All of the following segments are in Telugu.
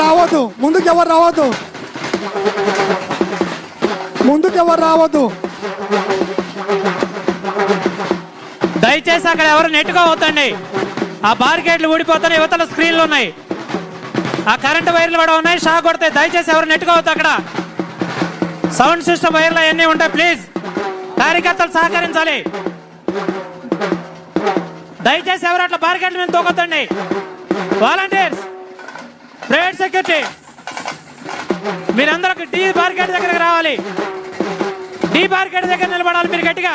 రావద్దు, ముందుకెవరు రావద్దు, ముందుకెవరు రావద్దు. దయచేసి అక్కడ ఎవరు నెట్టుగా అవుతండి. ఆ బార్గేట్లు ఊడిపోతాయి, యువతల స్క్రీన్లు ఉన్నాయి, ఆ కరెంటు వైర్లు కూడా ఉన్నాయి, షాక్ కొడతాయి. దయచేసి ఎవరు నెట్టుగా అవుతా. అక్కడ సౌండ్ సిస్టమ్ వైర్లు అవన్నీ ఉంటాయి. ప్లీజ్ కార్యకర్తలు సహకరించాలి. దయచేసి ఎవరు అట్లా బార్గేట్ల మీద తోకొద్దండి. వాలంటీర్స్, ప్రైవేట్ సెక్యూరిటీ, మీరందరూ డి బార్గేట్ దగ్గరకు రావాలి. డి బార్గేట్ దగ్గర నిలబడాలి మీరు గట్టిగా.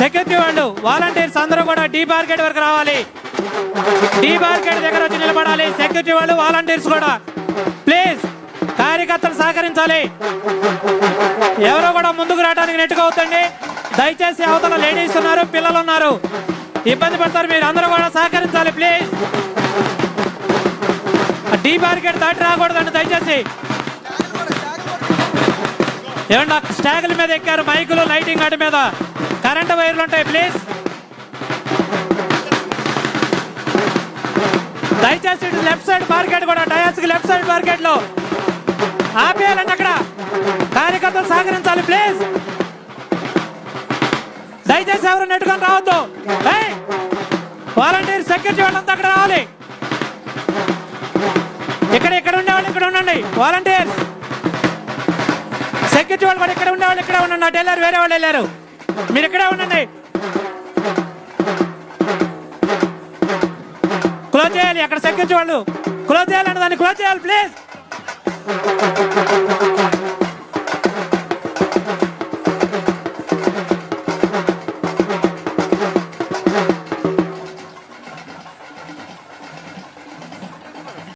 సెక్యూరిటీ వాళ్ళు, వాలంటీర్స్ అందరూ కూడా డి బార్గేట్ వరకు రావాలి. డి బార్గేట్ దగ్గర వచ్చి నిలబడాలి. సెక్యూరిటీ వాళ్ళు, వాలంటీర్స్ కూడా ప్లీజ్ కార్యకర్తలు సహకరించాలి. ఎవరో కూడా ముందుకు రావడానికి నెట్టుగా అవుతండి. దయచేసి అవతల లేడీస్ ఉన్నారు, పిల్లలు ఉన్నారు, ఇబ్బంది పడతారు. మీరు అందరూ కూడా సహకరించాలి ప్లీజ్. డి బార్గేట్ దాటి రాకూడదండి దయచేసి. ఏమన్నా స్టాగుల మీద ఎక్కారు, మైకులు, లైటింగ్ వాటి మీద కరెంటు వైర్లు ఉంటాయి. ప్లీజ్ దయచేసి లెఫ్ట్ సైడ్ బార్గేట్ కూడా, డయాస్కి లెఫ్ట్ సైడ్ బార్గేట్ లో ఆపేయాలండి. అక్కడ కార్యకర్తలు సహకరించాలి ప్లీజ్. దయచేసి ఎవరు నెట్టుకొని రావద్దు. వాలంటీర్, సెక్యూరిటీ వాళ్ళంతా అక్కడ రావాలి. ఇక్కడ ఉండేవాళ్ళు ఇక్కడ ఉండండి. వాలంటీర్స్, సెక్యూరిటీ వాళ్ళు కూడా ఇక్కడ ఉండేవాళ్ళు ఇక్కడ ఉండండి. అటు వెళ్ళారు, వేరే వాళ్ళు వెళ్ళారు, మీరు ఇక్కడే ఉండండి. క్లోజ్ చేయాలి. అక్కడ సెక్యూరిటీ వాళ్ళు క్లోజ్ చేయాలండి, దాన్ని క్లోజ్ చేయాలి ప్లీజ్.